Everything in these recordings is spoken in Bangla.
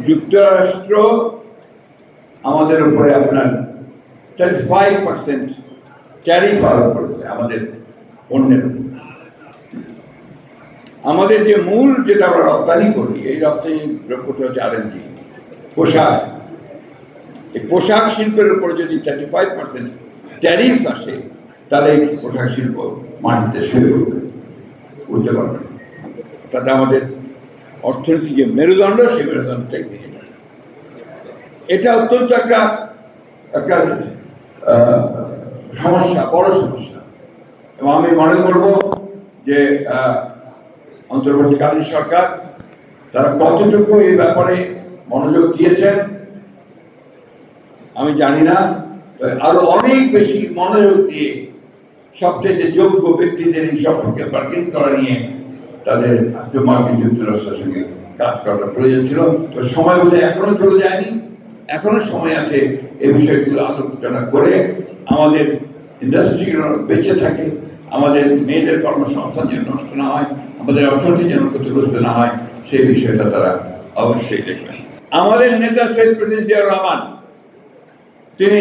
যুক্তরাষ্ট্র আমাদের উপরে আপনার 35% ট্যারিফ আরোপ করেছে আমাদের পণ্যের উপর। আমাদের যে মূল যেটা আমরা রপ্তানি করি, এই রপ্তানি দ্রব্যটা হচ্ছে RNG, পোশাক। এই পোশাক শিল্পের উপরে যদি 35% ট্যারিফ আসে, তাহলে এই পোশাক শিল্প মাটিতে শুয়ে উঠতে পারবে না। তাতে আমাদের অর্থনৈতিক যে মেরুদণ্ড, সেই মেরুদণ্ডটাই ভেঙে যাবে। এটা অত্যন্ত একটা সমস্যা, বড় সমস্যা। এবং আমি মনে করব যে অন্তর্বর্তীকালীন সরকার তারা কতটুকু এই ব্যাপারে মনোযোগ দিয়েছেন আমি জানি না, আরো অনেক বেশি মনোযোগ দিয়ে সবচেয়ে যোগ্য ব্যক্তিদের এই সম্পর্কে বার্গেন করা নিয়ে তাদের মার্কিন যুক্তরাষ্ট্রের সঙ্গে কাজ করার প্রয়োজন ছিল। তো সময় বলে এখনো চলে যায়নি, এখনো সময় আছে এই বিষয়গুলো আলোচনা করে আমাদের ইন্ডাস্ট্রিগুলো বেঁচে থাকে, আমাদের মেয়েদের কর্মসংস্থান যেন নষ্ট না হয়, আমাদের অর্থনীতি যেন ক্ষতিগ্রস্ত না হয়, সেই বিষয়টা তারা অবশ্যই দেখবেন। আমাদের নেতা শহীদ প্রেসিডেন্ট জিয়াউর রহমান, তিনি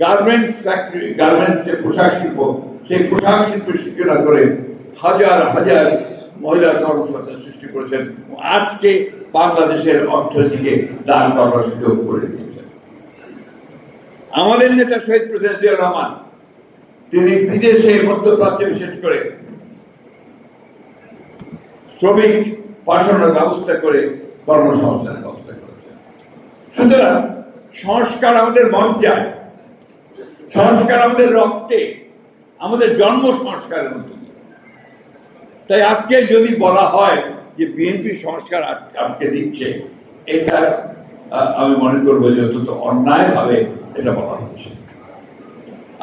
গার্মেন্টস ফ্যাক্টরি, গার্মেন্টস যে পোশাক শিল্প, সেই পোশাক শিল্পের সূচনা করে হাজার হাজার মহিলার কর্মসংস্থান সৃষ্টি করেছেন। আজকে বাংলাদেশের অর্থনীতিকে দান করবার সুযোগ করে দিয়েছেন। আমাদের নেতা শহীদ প্রেসিডেন্ট জিয়াউর রহমান, তিনি বিদেশে, মধ্যপ্রাচ্যে বিশেষ করে শ্রমিক পাঠানোর ব্যবস্থা করে কর্মসংস্থানের ব্যবস্থা করেছেন। সুতরাং সংস্কার আমাদের মজ্জায়, সংস্কার আমাদের রক্তে, আমাদের জন্ম সংস্কারের মধ্যে দিয়ে। তাই আজকে যদি বলা হয় যে বিএনপি সংস্কার আটকে দিচ্ছে, এটা আমি মনে করবো যে অত্যন্ত অন্যায়ভাবে এটা বলা হচ্ছে।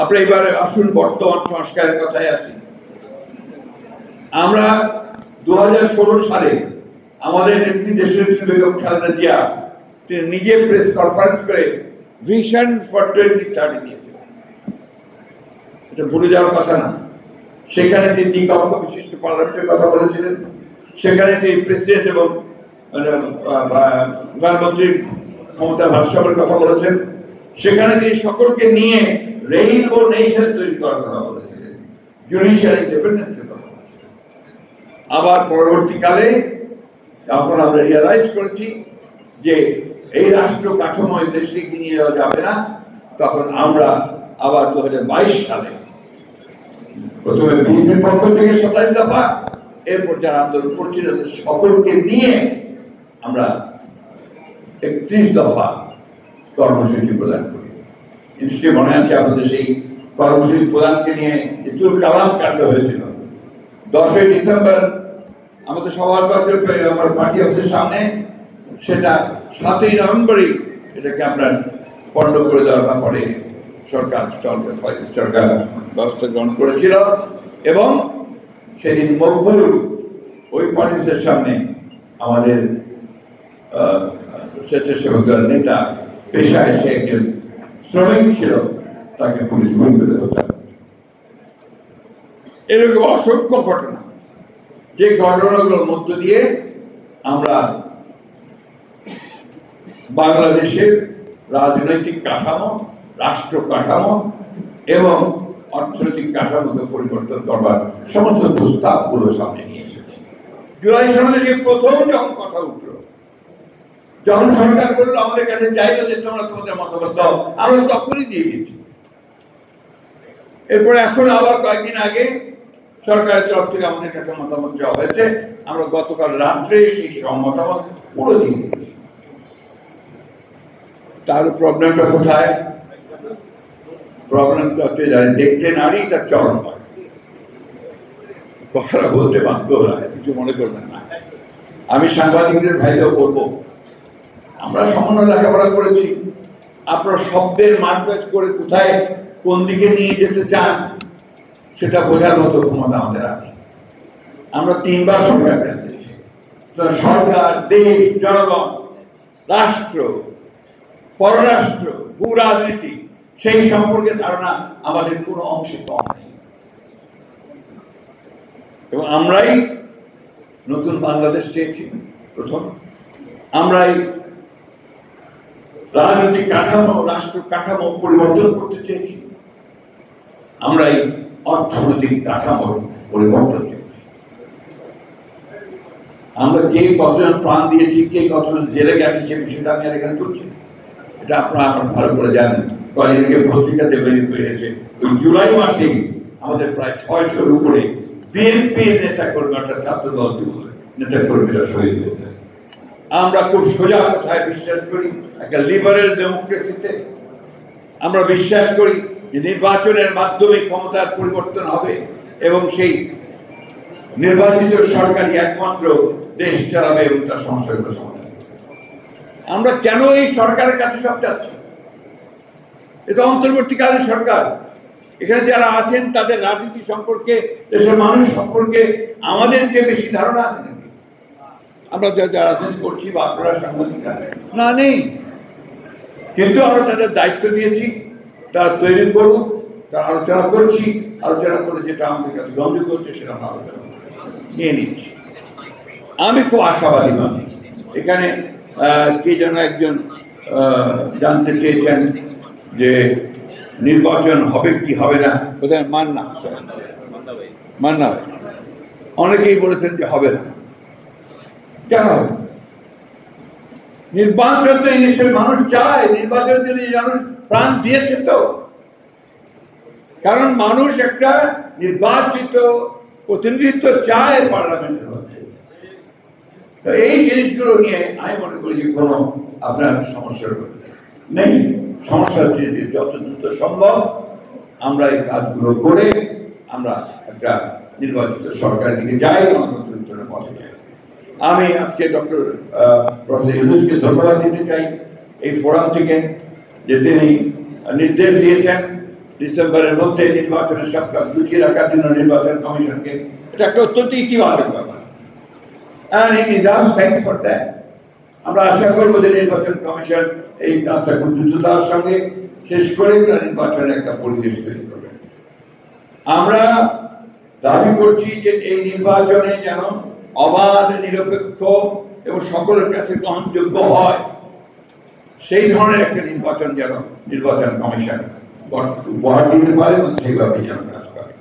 আমরা এবারে আসুন বর্তমান সংস্কারের কথায় আসি। আমরা 2016 সালে আমাদের নেত্রী দেশনেত্রী বেগম খালেদা জিয়া তিনি নিজে প্রেস কনফারেন্স করে ভিশন ফর 2030 দিয়েছিলেন। এটা ভুলে যাওয়ার কথা না। সেখানে তিনি দ্বিকক্ষ বিশিষ্ট পার্লামেন্টের কথা বলেছিলেন, সেখানে তিনি প্রেসিডেন্ট এবং প্রধানমন্ত্রীর ক্ষমতা ভারসাম্যের কথা বলেছেন, সেখানে তিনি সকলকে নিয়ে রেইনবো নেশন তৈরি করার কথা বলেছিলেন, জুডিশিয়াল ইন্ডিপেন্ডেন্সের কথা বলেছিলেন। আবার পরবর্তীকালে যখন আমরা রিয়ালাইজ করেছি যে এই রাষ্ট্র কাঠামো দেশকে নিয়ে যাওয়া যাবে না, তখন আমরা আবার 2022 সালে প্রথমে বিএনপির পক্ষ থেকে 27 দফা, এরপর যারা আন্দোলন করছিল সকলকে নিয়ে আমরা 31 দফা কর্মসূচি প্রদান করি। নিশ্চয়ই মনে আছে আপনাদের সেই কর্মসূচি প্রদানকে নিয়ে তুল কালাম কাণ্ড হয়েছিল। 10ই ডিসেম্বর আমাদের সবার কাছে আমার পার্টি অফিসের সামনে, সেটা 7ই নভেম্বরই এটাকে আপনার পণ্ড করে দেওয়ার ব্যাপারে সরকার ব্যবস্থা গ্রহণ করেছিল। এবং সেদিন মকবুল ওই পার্টির সামনে আমাদের স্বেচ্ছাসেবক দলের নেতা, পেশায় সে একজন শ্রমিক ছিল, তাকে পুলিশ গুলি করে হত্যা করে। এরকম অসংখ্য ঘটনা, যে ঘটনাগুলোর মধ্য দিয়ে আমরা বাংলাদেশের রাজনৈতিক কাঠামো, রাষ্ট্র কাঠামো এবং অর্থনৈতিক কাঠামোকে পরিবর্তন করবার সমস্ত প্রস্তাবগুলো সামনে নিয়ে এসেছি। জুলাই সনদে যে প্রথম যখন কথা উঠল, যখন সরকার বললো আমাদের কাছে চাইলো যে তোমরা তোমাদের মতামত দাও, আমরা তখনই দিয়ে দিয়েছি। এরপর এখন আবার কয়েকদিন আগে সরকারের তরফ থেকে আমাদের কাছে মতামত চাওয়া হয়েছে, আমরা গতকাল রাত্রে সেই সব মতামত পুরো দিয়ে দিয়েছি। তাহলে প্রবলেমটা কোথায়? প্রবলেমটা হচ্ছে যারা দেখতে নারী তার চরণ পায়। কথাটা বলতে বাধ্য না, কিছু মনে করবেন না। আমি সাংবাদিকদের ভাইদেরও বলবো, আমরা সামান্য লেখাপড়া করেছি, আপনার শব্দের মারপ্যাচ করে কোথায় কোন দিকে নিয়ে যেতে চান সেটা বোঝার মতো ক্ষমতা আমাদের আছে। আমরা 3 বার সরকার পেয়েছি। সরকার, দেশ, জনগণ, রাষ্ট্র, পররাষ্ট্র, ভূ রাজনীতি, সেই সম্পর্কে ধারণা আমাদের কোনো অংশে কম নেই। এবং আমরাই নতুন বাংলাদেশ চেয়েছি প্রথম, আমরাই রাজনৈতিক কাঠামো, রাষ্ট্র কাঠামো পরিবর্তন করতে চেয়েছি, আমরা এই অর্থনৈতিক কাঠামোর পরিবর্তন চেয়েছি। আমরা কে কতজন প্রাণ দিয়েছি, কে কতজন জেলে গেছে, সে বিষয়টা আমি আর এখানে তুলছি। এটা আপনারা ভালো করে জানেন। কয়েকদিন আগে পত্রিকাতে বেরিয়েছে, ওই জুলাই মাসেই আমাদের প্রায় 600-এর উপরে বিএনপির নেতা কর্মী, অর্থাৎ ছাত্র দল নেতা কর্মীরা শহীদ হয়েছে। আমরা খুব সোজা কথায় বিশ্বাস করি, একটা লিবারেল ডেমোক্রেসিতে আমরা বিশ্বাস করি যে নির্বাচনের মাধ্যমে ক্ষমতার পরিবর্তন হবে এবং সেই নির্বাচিত সরকারই একমাত্র দেশ চালাবে এবং তার সমস্যাগুলো সমাধান। আমরা কেন এই সরকারের কাছে সব চাচ্ছি? এটা অন্তর্বর্তীকালীন সরকার। এখানে যারা আছেন তাদের রাজনীতি সম্পর্কে, দেশের মানুষ সম্পর্কে আমাদের যে বেশি ধারণা আছে নাকি? আমরা যারা রাজনীতি করছি বা আপনারা সাংবাদিকরা না, নেই। কিন্তু আমরা তাদের দায়িত্ব দিয়েছি, তারা তৈরি করুক, তারা আলোচনা করছি, আলোচনা করে যেটা আমাদের কাছে গ্রহণ করছে সেটা আমরা আলোচনা নিয়ে নিচ্ছি। আমি খুব আশাবাদী মানুষ। এখানে কে যেন একজন জানতে চেয়েছেন যে নির্বাচন হবে কি হবে না, কোথায় মান্না অনেকেই বলেছেন যে হবে না। কেন হবে? নির্বাচন তো এই দেশের মানুষ চায়, নির্বাচনের জন্য মানুষ প্রাণ দিয়েছে তো। কারণ মানুষ একটা নির্বাচিত প্রতিনিধিত্ব চায় পার্লামেন্টের মধ্যে। এই জিনিসগুলো নিয়ে আমি মনে করি যে কোনো আপনার সমস্যা নেই। সমস্যা হচ্ছে যে যত দ্রুত সম্ভব আমরা এই কাজগুলো করে আমরা একটা নির্বাচিত সরকারের দিকে যাই, গণতন্ত্রের পথে যাই। আমি আজকে প্রফেসর ইউনূসকে ধন্যবাদ দিতে চাই এই ফোরাম থেকে, যে তিনি নির্দেশ দিয়েছেন ডিসেম্বরের মধ্যে নির্বাচনের সব কাজ গুছিয়ে রাখার জন্য নির্বাচন কমিশনকে। এটা একটা অত্যন্ত ইতিবাচক ব্যাপার, and he deserves thanks for that. আমরা আশা করবো যে নির্বাচন কমিশন এই কাজটা খুব দ্রুততার সঙ্গে শেষ করে নির্বাচনের একটা পরিবেশ তৈরি করবে। আমরা দাবি করছি যে এই নির্বাচনে যেন অবাধ, নিরপেক্ষ এবং সকলের কাছে গ্রহণযোগ্য হয়, সেই ধরনের একটা নির্বাচন যেন নির্বাচন কমিশন উপহার দিতে পারে এবং সেইভাবে যেন কাজ করে।